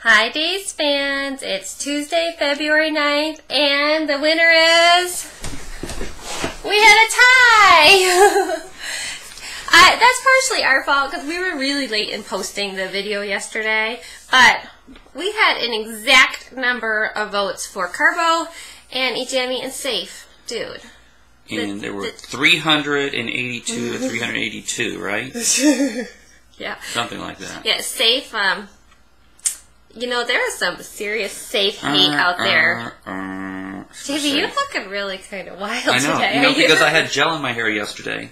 Hi, Days fans. It's Tuesday, February 9th, and the winner is... We had a tie! That's partially our fault because we were really late in posting the video yesterday, but we had an exact number of votes for Carbo and Ijami and Safe. Dude. And there were 382 to 382, right? Yeah. Something like that. Yeah, Safe, you know, there is some serious Safe hate out there. JV, you're looking really kind of wild today. I know. You know, because I had gel in my hair yesterday.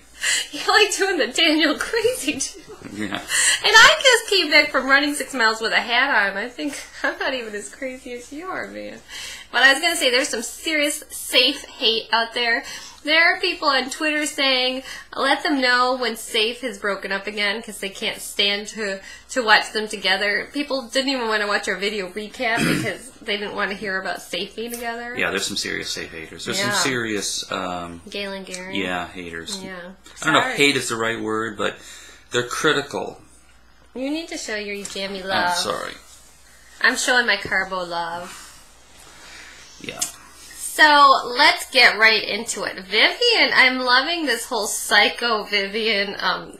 You're like doing the Daniel crazy too. Yeah. And I just came back from running 6 miles with a hat on. I think I'm not even as crazy as you are, man. But I was going to say, there's some serious Safe hate out there. There are people on Twitter saying, let them know when Safe has broken up again because they can't stand to watch them together. People didn't even want to watch our video recap because they didn't want to hear about Safe being together. Yeah, there's some serious Safe haters. There's some serious... Galen Gary. Yeah, haters. Yeah. I don't know if hate is the right word, but they're critical. You need to show your Ijami love. I'm sorry. I'm showing my Carbo love. Yeah. So, let's get right into it. Vivian, I'm loving this whole psycho Vivian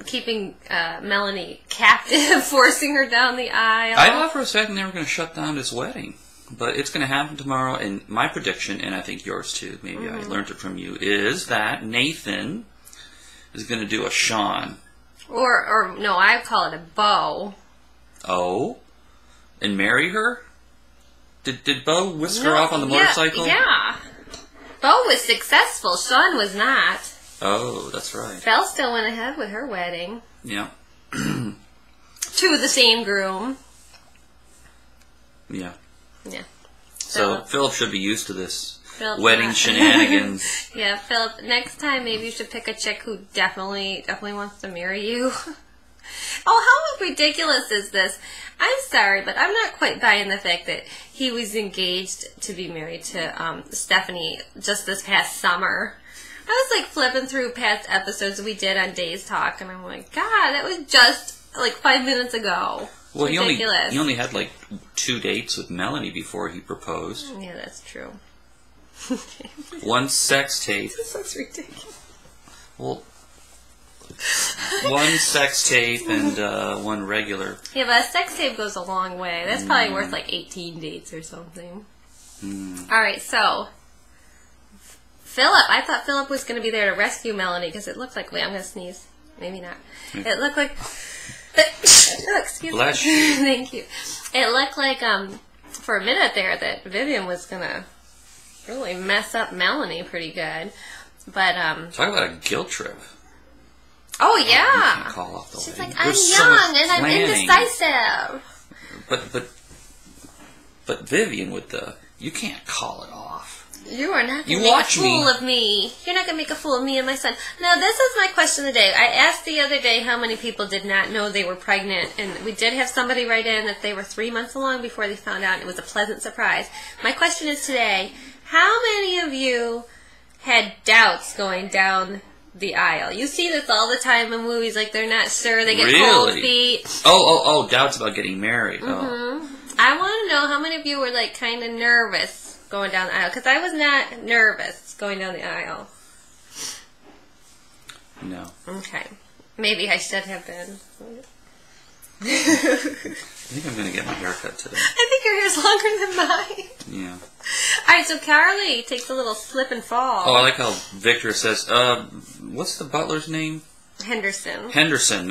keeping Melanie captive, forcing her down the aisle. I thought for a second they were going to shut down this wedding. But it's going to happen tomorrow, and my prediction, and I think yours too, maybe I learned it from you, is that Nathan is going to do a Sean. Or no, I call it a Bo. Oh? And marry her? Did Bo whisk her off on the motorcycle? Yeah. Bo was successful. Sean was not. Oh, that's right. Belle still went ahead with her wedding. Yeah. To the same groom. Yeah. Yeah. So Philip should be used to this wedding shenanigans. Yeah, Philip, next time maybe you should pick a chick who definitely wants to marry you. Oh, how ridiculous is this? I'm sorry, but I'm not quite buying the fact that he was engaged to be married to Stephanie just this past summer. I was like flipping through past episodes we did on Daystalk, and I'm like, God, that was just like 5 minutes ago. Well, he only had like 2 dates with Melanie before he proposed. Yeah, that's true. One sex tape. This looks ridiculous. Well, one sex tape and one regular. Yeah, but a sex tape goes a long way. That's probably worth like 18 dates or something. Alright, so Philip. I thought Philip was going to be there to rescue Melanie because it looked like... Wait, I'm going to sneeze. Maybe not. It looked like... Oh, excuse me. Thank you. It looked like, for a minute there, that Vivian was going to really mess up Melanie pretty good. But, talk about a guilt trip. Oh, yeah. You can't call off the She's wedding. like, I'm young and I'm indecisive. But Vivian with the, you can't call it off. You are not going to make a fool of me. You're not going to make a fool of me and my son. Now, this is my question of the day. I asked the other day how many people did not know they were pregnant, and we did have somebody write in that they were 3 months along before they found out, and it was a pleasant surprise. My question is today, how many of you had doubts going down the aisle? You see this all the time in movies, like they're not sure, they get cold feet. Oh, doubts about getting married. I want to know how many of you were like kind of nervous going down the aisle, because I was not nervous going down the aisle. No. Okay. Maybe I should have been. I think I'm going to get my hair cut today. I think your hair's longer than mine. Yeah. Alright, so Carly takes a little slip and fall. Oh, I like how Victor says, what's the butler's name? Henderson.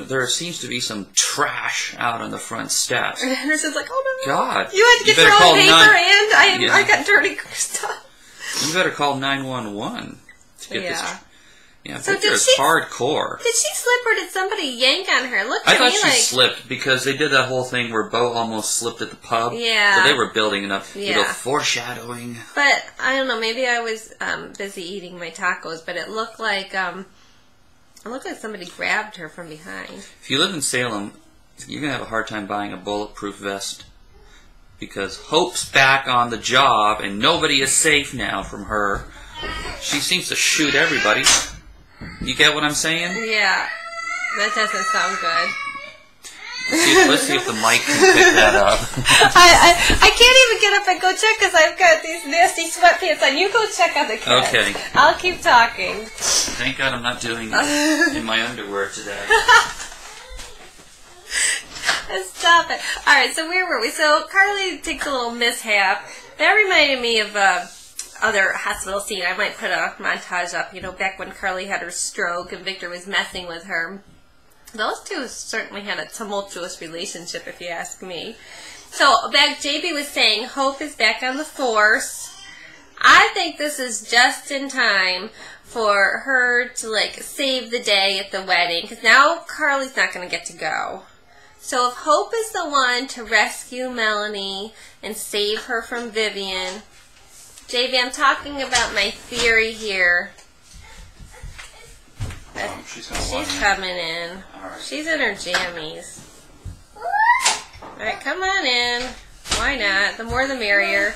There seems to be some trash out on the front steps. And Henderson's like, oh no. God. You had to get your own paper and I got dirty stuff. You better call 911 to get this. Yeah, so Victor is hardcore. Did she slip or did somebody yank on her? Look, I thought she slipped because they did that whole thing where Bo almost slipped at the pub. Yeah. So they were building it up. Little foreshadowing. But, I don't know, maybe I was busy eating my tacos, but it looked like somebody grabbed her from behind. If you live in Salem, you're going to have a hard time buying a bulletproof vest because Hope's back on the job and nobody is safe now from her. She seems to shoot everybody. You get what I'm saying? Yeah. That doesn't sound good. Let's see if the mic can pick that up. I can't even get up and go check because I've got these nasty sweatpants on. You go check on the cats. Okay. I'll keep talking. Thank God I'm not doing it in my underwear today. Stop it. Alright, so where were we? So Carly takes a little mishap. That reminded me of other hospital scene. I might put a montage up, back when Carly had her stroke and Victor was messing with her. Those two certainly had a tumultuous relationship, if you ask me. So, back, JB was saying, Hope is back on the force. I think this is just in time for her to, save the day at the wedding. Because now Carly's not going to get to go. So, if Hope is the one to rescue Melanie and save her from Vivian, JB, I'm talking about my theory here. She's coming in. Right. She's in her jammies. Alright, come on in. Why not? The more the merrier.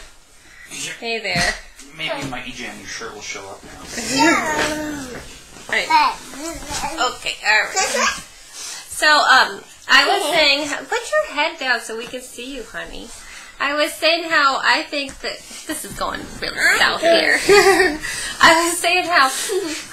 Hey there. Maybe my jammy shirt will show up now. Right. Okay, alright. So, I was saying, put your head down so we can see you, honey. I was saying how I think that, this is going really south here. I was saying how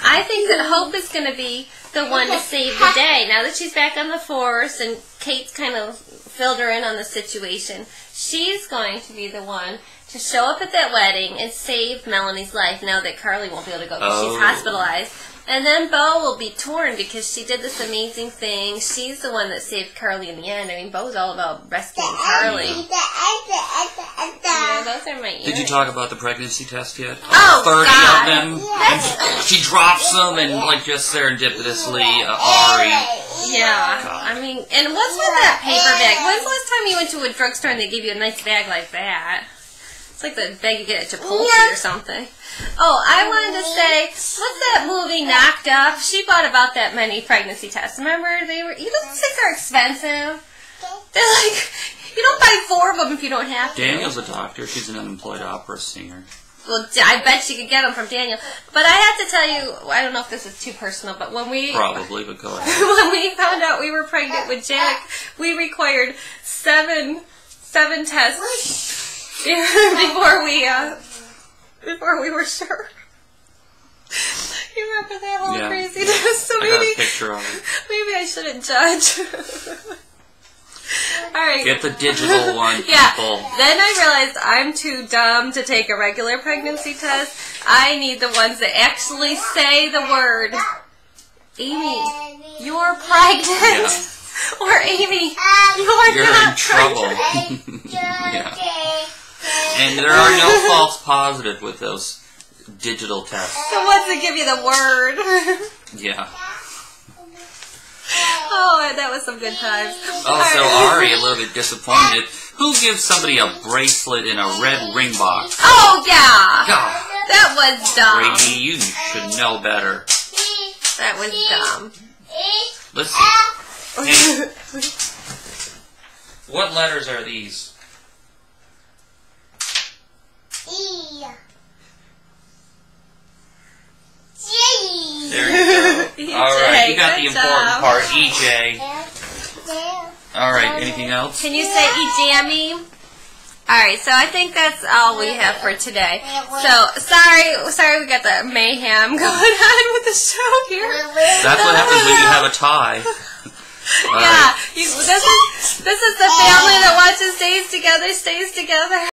I think that Hope is going to be the one to save the day. Now that she's back on the force and Kate's kind of filled her in on the situation, she's going to be the one to show up at that wedding and save Melanie's life now that Carly won't be able to go because she's hospitalized. And then Bo will be torn because she did this amazing thing. She's the one that saved Carly in the end. I mean, Bo's all about rescuing Carly. Yeah, those are my ears. Did you talk about the pregnancy test yet? 30 of them. And she drops them and, just serendipitously, Ari. Yeah. God. I mean, and what's with that paper bag? When's the last time you went to a drugstore and they gave you a nice bag like that? It's like the bag you get at Chipotle or something. Oh, I wanted to say, what's that movie, Knocked Up? She bought about that many pregnancy tests. Remember? Those things are expensive. They're you don't buy 4 of them if you don't have to. Daniel's a doctor. She's an unemployed opera singer. Well, I bet she could get them from Daniel. But I have to tell you, I don't know if this is too personal, but when we... Probably, but go ahead. When we found out we were pregnant with Jack, we required 7 tests before we were sure. You remember that whole craziness? So I got a picture of it. Maybe I shouldn't judge. Alright. Get the digital one, yeah. people. Then I realized I'm too dumb to take a regular pregnancy test. I need the ones that actually say the word, Amy, you're pregnant. Yeah. Or Amy, you're not in trouble. Yeah. And there are no false positives with those digital tests. The ones that give you the word. Yeah. Oh, that was some good times. Also, Ari, a little bit disappointed. Who gives somebody a bracelet in a red ring box? Oh, yeah. God. That was dumb. Brady, you should know better. That was dumb. Let's see. What letters are these? E. There you go. Alright, you got the important part. EJ. Alright, anything else? Can you say E-Jammy? Alright, so I think that's all we have for today. So, sorry we got the mayhem going on with the show here. That's what happens when you have a tie. Yeah, this is the family that watches Days Together, stays together.